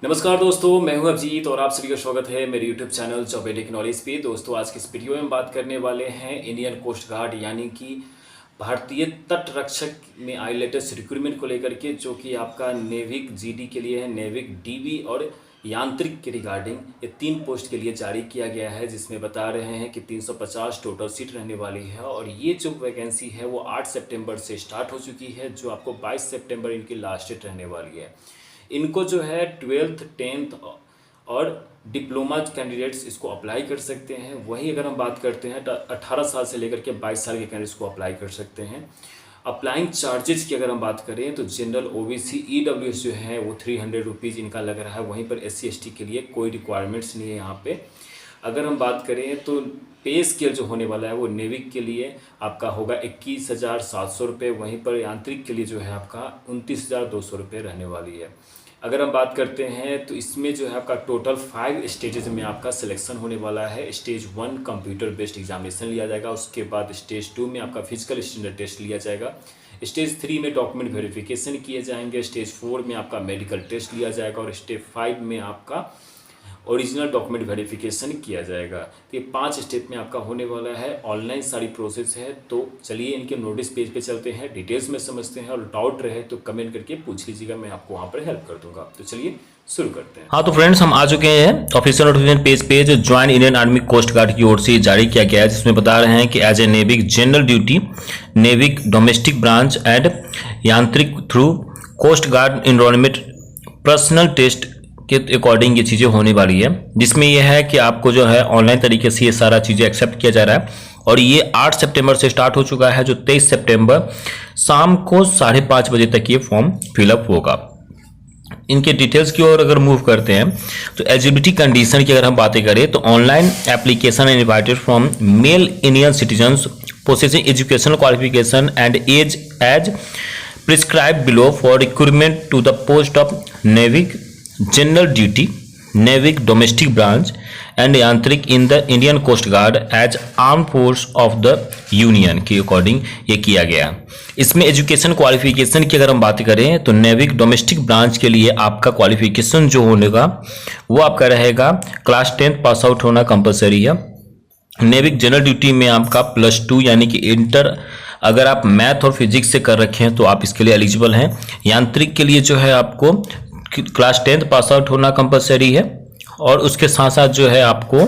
नमस्कार दोस्तों, मैं हूं अभिजीत और आप सभी का स्वागत है मेरे YouTube चैनल चौबेटिक नॉलेज पे। दोस्तों, आज की इस वीडियो में बात करने वाले हैं इंडियन कोस्ट गार्ड यानी कि भारतीय तट रक्षक में आई लेटेस्ट रिक्रूटमेंट को लेकर के, जो कि आपका नेविक जीडी के लिए है, नेविक डीवी और यांत्रिक के रिगार्डिंग ये 3 पोस्ट के लिए जारी किया गया है, जिसमें बता रहे हैं कि 350 टोटल सीट रहने वाली है। और ये जो वैकेंसी है वो 8 सितंबर से स्टार्ट हो चुकी है, जो आपको 22 सितंबर इनकी लास्ट डेट रहने वाली है। इनको जो है 12th 10th और डिप्लोमा कैंडिडेट्स इसको अप्लाई कर सकते हैं। वहीं अगर हम बात करते हैं तो 18 साल से लेकर के 22 साल के कैंडिडेट्स को अप्लाई कर सकते हैं। अप्लाइंग चार्जेस की अगर हम बात करें तो जनरल ओबीसी ईडब्ल्यूएस जो है वो 300 रुपीज़ इनका लग रहा है। वहीं पर SC ST के लिए कोई रिक्वायरमेंट्स नहीं है यहाँ पे। अगर हम बात करें तो पे स्केल जो होने वाला है वो नेविक के लिए आपका होगा 21,700 रुपये। वहीं पर यांत्रिक के लिए जो है आपका 29,200 रुपये रहने वाली है। अगर हम बात करते हैं तो इसमें जो है आपका टोटल 5 स्टेजेस में आपका सिलेक्शन होने वाला है। स्टेज 1 कंप्यूटर बेस्ड एग्जामिनेशन लिया जाएगा, उसके बाद स्टेज 2 में आपका फिजिकल स्टैंडर्ड टेस्ट लिया जाएगा, स्टेज 3 में डॉक्यूमेंट वेरिफिकेशन किए जाएंगे, स्टेज 4 में आपका मेडिकल टेस्ट लिया जाएगा और स्टेज 5 में आपका ओरिजिनल डॉक्यूमेंट वेरिफिकेशन किया जाएगा। तो ये 5 स्टेप में आपका होने वाला है। ऑनलाइन सारी प्रोसेस है। तो चलिए इनके नोटिस पेज पे चलते हैं, डिटेल्स में समझते हैं, और डाउट रहे तो कमेंट करके पूछ लीजिएगा, मैं आपको वहाँ पर हेल्प कर दूंगा। तो चलिए शुरू करते हैं। हाँ तो फ्रेंड्स, हम आ चुके हैं ऑफिशियल नोटिफिकेशन पेज पे, जो join Indian army coast guard की ओर से जारी किया गया है, जिसमें बता रहे हैं कि as a Navik general duty, Navik domestic branch and Yantrik through coast guard enrolment personnel test के अकॉर्डिंग ये चीज़ें होने वाली है, जिसमें यह है कि आपको जो है ऑनलाइन तरीके से ये सारा चीज़ें एक्सेप्ट किया जा रहा है। और ये 8 सितंबर से स्टार्ट हो चुका है, जो 23 सितंबर शाम को 5:30 बजे तक ये फॉर्म फिलअप होगा। इनके डिटेल्स की ओर अगर मूव करते हैं तो एलिजिबिलिटी कंडीशन की अगर हम बातें करें तो online application invited from male Indian citizens possessing educational qualification and as as prescribed below for recruitment to the post of Navik general duty, Navik domestic branch and Yantrik in the Indian coast guard as arm force of the union के according ये किया गया। इसमें education qualification की अगर हम बात करें तो नेविक डोमेस्टिक ब्रांच के लिए आपका क्वालिफिकेशन जो होगा वो आपका रहेगा क्लास 10th पास आउट होना कंपलसरी है। नेविक जनरल ड्यूटी में आपका +2 यानी कि इंटर अगर आप मैथ और फिजिक्स से कर रखे हैं तो आप इसके लिए एलिजिबल हैं। यांत्रिक के लिए जो है आपको क्लास 10th पास आउट होना कंपलसरी है, और उसके साथ साथ जो है आपको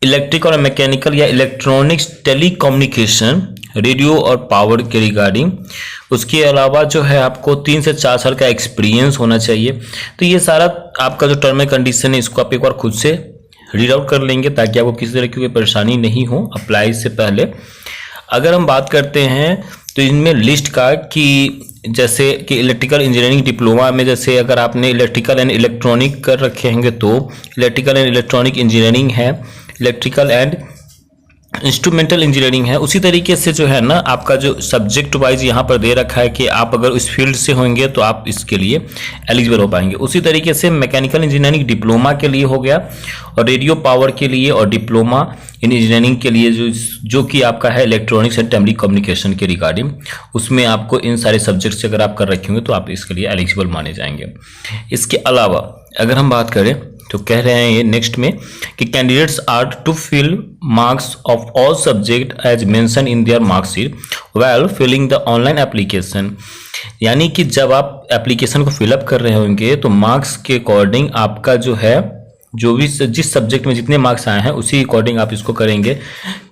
इलेक्ट्रिकल और मैकेनिकल या इलेक्ट्रॉनिक्स, टेलीकम्युनिकेशन, रेडियो और पावर के रिगार्डिंग, उसके अलावा जो है आपको 3 से 4 साल का एक्सपीरियंस होना चाहिए। तो ये सारा आपका जो टर्म एंड कंडीशन है इसको आप एक बार खुद से रीड आउट कर लेंगे, ताकि आपको किसी तरह की कोई परेशानी नहीं हो अप्लाई से पहले। अगर हम बात करते हैं तो इनमें लिस्ट का कि जैसे कि इलेक्ट्रिकल इंजीनियरिंग डिप्लोमा में, जैसे अगर आपने इलेक्ट्रिकल एंड इलेक्ट्रॉनिक कर रखे होंगे तो इलेक्ट्रिकल एंड इलेक्ट्रॉनिक इंजीनियरिंग है, इलेक्ट्रिकल एंड इंस्ट्रूमेंटल इंजीनियरिंग है। उसी तरीके से जो है ना आपका जो सब्जेक्ट वाइज यहाँ पर दे रखा है कि आप अगर इस फील्ड से होंगे तो आप इसके लिए एलिजिबल हो पाएंगे। उसी तरीके से मैकेनिकल इंजीनियरिंग डिप्लोमा के लिए हो गया, और रेडियो पावर के लिए और डिप्लोमा इन इंजीनियरिंग के लिए जो कि आपका है इलेक्ट्रॉनिक्स एंड टेली कम्युनिकेशन के रिगार्डिंग, उसमें आपको इन सारे सब्जेक्ट से अगर आप कर रखे होंगे तो आप इसके लिए एलिजिबल माने जाएंगे। इसके अलावा अगर हम बात करें तो कह रहे हैं ये नेक्स्ट में कि candidates are to fill marks of all subject as mention in their marksheet while filling the online application. यानी कि जब आप एप्लीकेशन को फिलअप कर रहे होंगे तो मार्क्स के अकॉर्डिंग आपका जो है जो भी जिस सब्जेक्ट में जितने मार्क्स आए हैं उसी अकॉर्डिंग आप इसको करेंगे।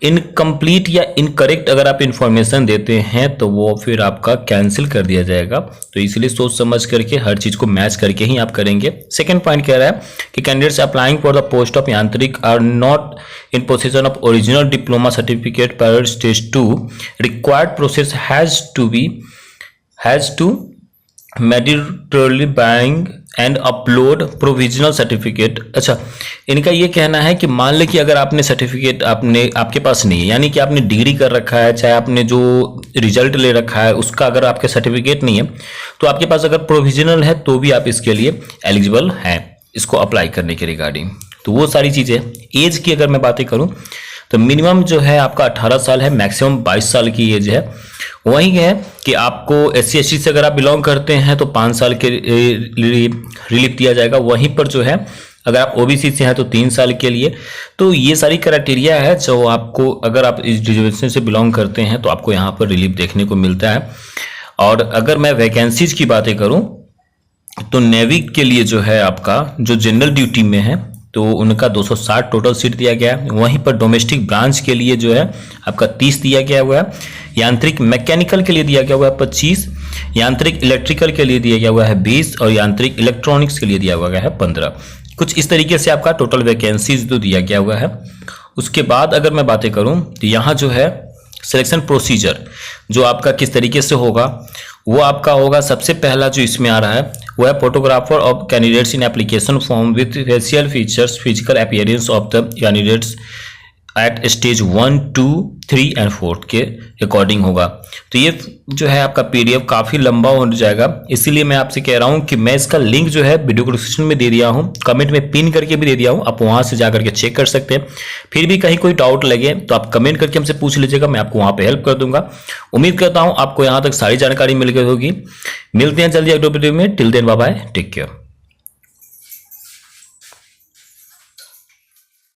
इनकम्प्लीट या इनकरेक्ट अगर आप इंफॉर्मेशन देते हैं तो वो फिर आपका कैंसिल कर दिया जाएगा। तो इसलिए सोच समझ करके हर चीज़ को मैच करके ही आप करेंगे। सेकंड पॉइंट कह रहा है कि candidates applying for the post of Yantrik are not in possession of original diploma certificate पर stage 2 required process has to mandatorily buying and upload provisional certificate. अच्छा, इनका ये कहना है कि मान लें कि अगर आपने सर्टिफिकेट आपके पास नहीं है, यानी कि आपने डिग्री कर रखा है, चाहे आपने जो रिजल्ट ले रखा है उसका अगर आपके सर्टिफिकेट नहीं है, तो आपके पास अगर प्रोविजनल है तो भी आप इसके लिए एलिजिबल हैं इसको अप्लाई करने के रिगार्डिंग। तो वो सारी चीज़ें। एज की अगर मैं बातें करूँ तो मिनिमम जो है आपका 18 साल है, मैक्सिमम 22 साल की एज है। वही है कि आपको SC/ST से अगर आप बिलोंग करते हैं तो 5 साल के रिलीफ दिया जाएगा। वहीं पर जो है अगर आप OBC से हैं तो 3 साल के लिए। तो ये सारी क्राइटेरिया है जो आपको, अगर आप इस रिजर्वेशन से बिलोंग करते हैं तो आपको यहाँ पर रिलीफ देखने को मिलता है। और अगर मैं वैकेंसीज की बातें करूँ तो नेवी के लिए जो है आपका जो जनरल ड्यूटी में है तो उनका 260 टोटल सीट दिया गया है। वहीं पर डोमेस्टिक ब्रांच के लिए जो है आपका 30 दिया गया हुआ है। यांत्रिक मैकेनिकल के लिए दिया गया हुआ है 25, यांत्रिक इलेक्ट्रिकल के लिए दिया गया हुआ है 20 और यांत्रिक इलेक्ट्रॉनिक्स के लिए दिया हुआ है 15। कुछ इस तरीके से आपका टोटल वैकेंसीज जो दिया गया हुआ है। उसके बाद अगर मैं बातें करूं तो यहाँ जो है सिलेक्शन प्रोसीजर जो आपका किस तरीके से होगा वो आपका होगा। सबसे पहला जो इसमें आ रहा है वो है photographer of candidates in application form with facial features physical appearance of the candidates at stage 1, 2, 3 and 4 के अकॉर्डिंग होगा। तो ये जो है आपका PDF काफ़ी लंबा हो जाएगा, इसीलिए मैं आपसे कह रहा हूँ कि मैं इसका लिंक जो है वीडियो डिस्क्रिप्शन में दे दिया हूँ, कमेंट में पिन करके भी दे दिया हूँ, आप वहाँ से जा करके चेक कर सकते हैं। फिर भी कहीं कोई डाउट लगे तो आप कमेंट करके हमसे पूछ लीजिएगा, मैं आपको वहाँ पे हेल्प कर दूंगा। उम्मीद करता हूँ आपको यहाँ तक सारी जानकारी मिल गई होगी। मिलते हैं जल्दी अगले वीडियो में। Till then bye bye, take care.